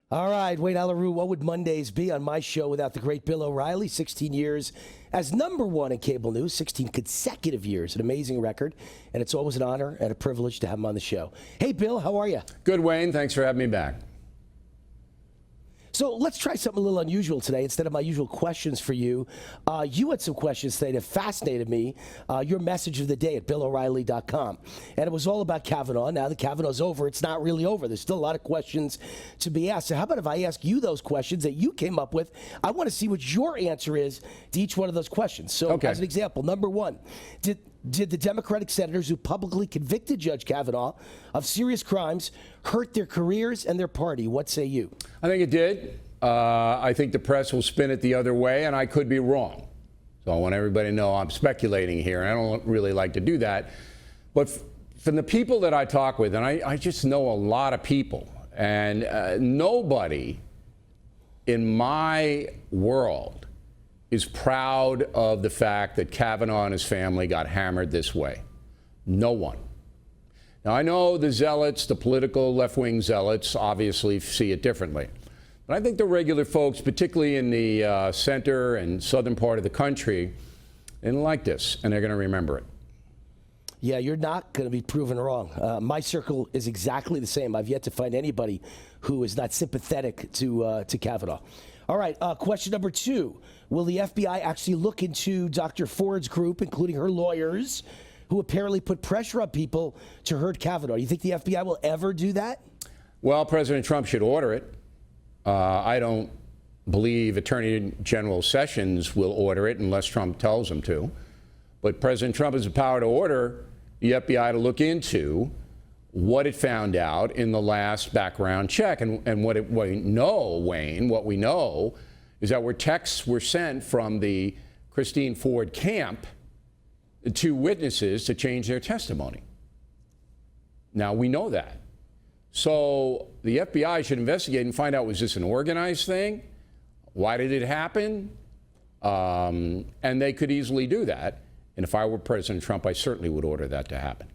All right, Wayne Allyn Root, what would Mondays be on my show without the great Bill O'Reilly? 16 years as #1 in cable news, 16 consecutive years, an amazing record, and it's always an honor and a privilege to have him on the show. Hey, Bill, how are you? Good, Wayne. Thanks for having me back. So let's try something a little unusual today. Instead of my usual questions for you, you had some questions today that fascinated me. Your message of the day at BillO'Reilly.com. And it was all about Kavanaugh. Now that Kavanaugh's over, it's not really over. There's still a lot of questions to be asked. So how about if I ask you those questions that you came up with? I want to see what your answer is to each one of those questions. So as an example, number one, did the Democratic senators who publicly convicted Judge Kavanaugh of serious crimes hurt their careers and their party? What say you? I think it did. I think the press will spin it the other way, and I could be wrong. So I want everybody to know I'm speculating here, and I don't really like to do that. But from the people that I talk with, and I just know a lot of people, and nobody in my world is proud of the fact that Kavanaugh and his family got hammered this way. No one. Now, I know the zealots, the political left-wing zealots, obviously see it differently. But I think the regular folks, particularly in the center and southern part of the country, didn't like this, and they're going to remember it. Yeah, you're not going to be proven wrong. My circle is exactly the same. I've yet to find anybody who is not sympathetic to Kavanaugh. All right, question number two. Will the FBI actually look into Dr. Ford's group, including her lawyers, who apparently put pressure on people to hurt Kavanaugh? Do you think the FBI will ever do that? Well, President Trump should order it. I don't believe Attorney General Sessions will order it unless Trump tells him to. But President Trump has the power to order the FBI to look into what it found out in the last background check. And what we know, Wayne, what we know is that texts were sent from the Christine Ford camp to witnesses to change their testimony. Now, we know that. So the FBI should investigate and find out, was this an organized thing? Why did it happen? And they could easily do that. And if I were President Trump, I certainly would order that to happen.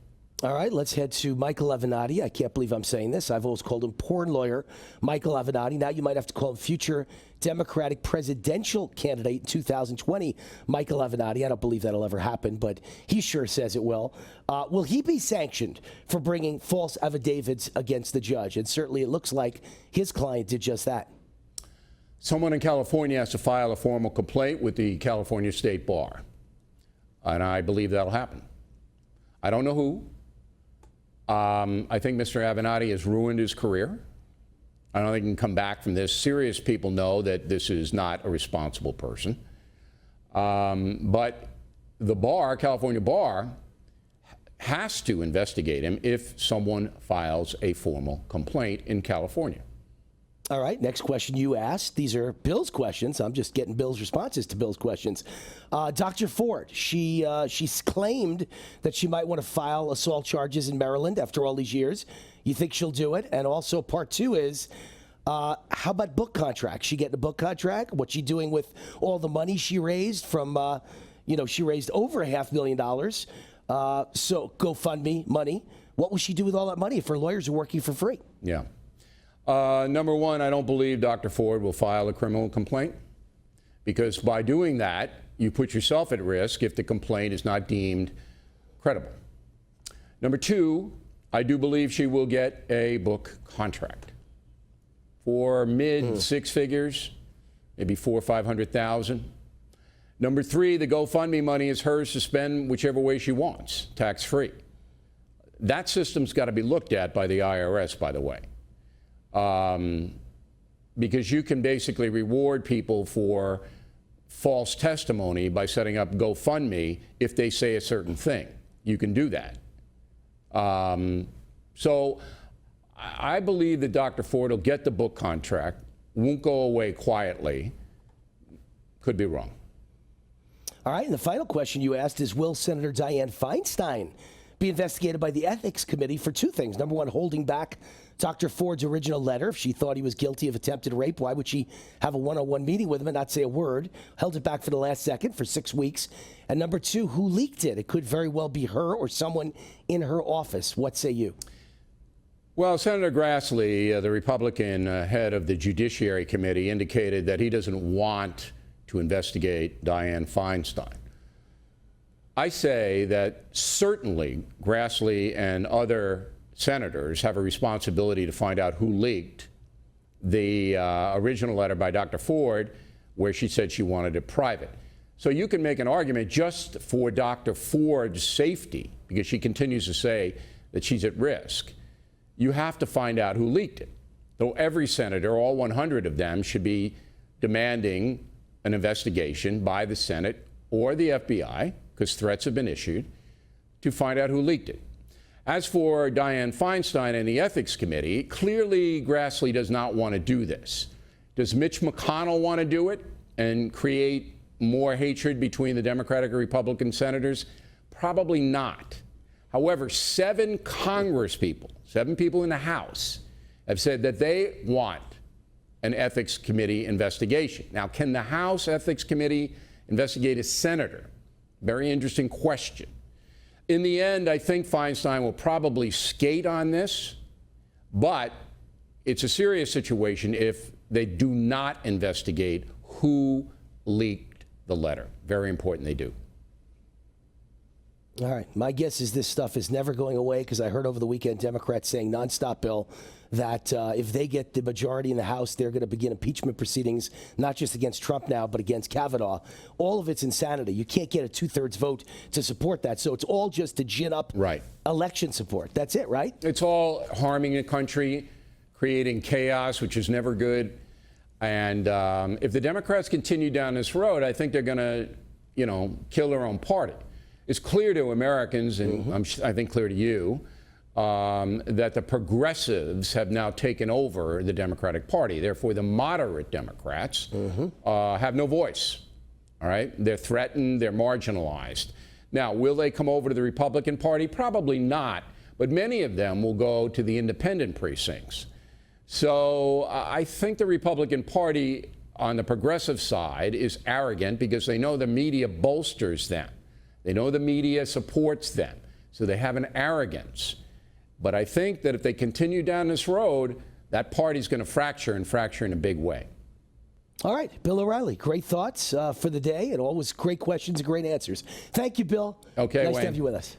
All right, let's head to Michael Avenatti. I can't believe I'm saying this. I've always called him porn lawyer Michael Avenatti. Now you might have to call him future Democratic presidential candidate in 2020, Michael Avenatti. I don't believe that'll ever happen, but he sure says it will. Will he be sanctioned for bringing false affidavits against the judge? And certainly it looks like his client did just that. Someone in California has to file a formal complaint with the California State Bar. And I believe that'll happen. I don't know who. I think Mr. Avenatti has ruined his career. I don't think he can come back from this. Serious people know that this is not a responsible person. But the bar, California Bar, has to investigate him if someone files a formal complaint in California. All right, next question you asked. These are Bill's questions. I'm just getting Bill's responses to Bill's questions. Dr. Ford, she's claimed that she might want to file assault charges in Maryland after all these years. You think she'll do it? And also part two is, how about book contracts? She getting a book contract? What's she doing with all the money she raised from, she raised over $500,000. So GoFundMe money. What will she do with all that money if her lawyers are working for free? Yeah. Number one, I don't believe Dr. Ford will file a criminal complaint, because by doing that, you put yourself at risk if the complaint is not deemed credible. Number two, I do believe she will get a book contract for mid six figures, maybe $400,000 or $500,000. Number three, the GoFundMe money is hers to spend whichever way she wants, tax-free. That system's got to be looked at by the IRS, by the way. Because you can basically reward people for false testimony by setting up GoFundMe if they say a certain thing. You can do that. So I believe that Dr. Ford will get the book contract, won't go away quietly. Could be wrong. All right, and the final question you asked is, will Senator Dianne Feinstein be investigated by the Ethics Committee for two things? Number one, holding back Dr. Ford's original letter. If she thought he was guilty of attempted rape, why would she have a one-on-one meeting with him and not say a word? Held it back for the last second for 6 weeks. And number two, who leaked it? It could very well be her or someone in her office. What say you? Well, Senator Grassley, the Republican head of the Judiciary Committee, indicated that he doesn't want to investigate Dianne Feinstein. I say that certainly Grassley and other senators have a responsibility to find out who leaked the original letter by Dr. Ford where she said she wanted it private. So you can make an argument just for Dr. Ford's safety, because she continues to say that she's at risk. You have to find out who leaked it. Though every senator, all 100 of them, should be demanding an investigation by the Senate or the FBI, because threats have been issued, to find out who leaked it. As for Dianne Feinstein and the Ethics Committee, clearly Grassley does not want to do this. Does Mitch McConnell want to do it and create more hatred between the Democratic and Republican senators? Probably not. However, 7 Congresspeople, 7 people in the House, have said that they want an Ethics Committee investigation. Now, can the House Ethics Committee investigate a senator? Very interesting question. In the end, I think Feinstein will probably skate on this, but it's a serious situation if they do not investigate who leaked the letter. Very important they do. All right. My guess is this stuff is never going away, because I heard over the weekend Democrats saying nonstop, Bill, that if they get the majority in the House, they're going to begin impeachment proceedings, not just against Trump now, but against Kavanaugh. All of it's insanity. You can't get a 2/3 vote to support that. So it's all just to gin up election support. That's it, right? It's all harming the country, creating chaos, which is never good. And if the Democrats continue down this road, I think they're going to, kill their own party. It's clear to Americans, and I think clear to you, that the progressives have now taken over the Democratic Party. Therefore, the moderate Democrats have no voice. All right? They're threatened. They're marginalized. Now, will they come over to the Republican Party? Probably not. But many of them will go to the independent precincts. So I think the Republican Party on the progressive side is arrogant because they know the media bolsters them. They know the media supports them. So they have an arrogance. But I think that if they continue down this road, that party's going to fracture and fracture in a big way. All right, Bill O'Reilly, great thoughts for the day, and always great questions and great answers. Thank you, Bill. Okay, nice Wayne. to have you with us.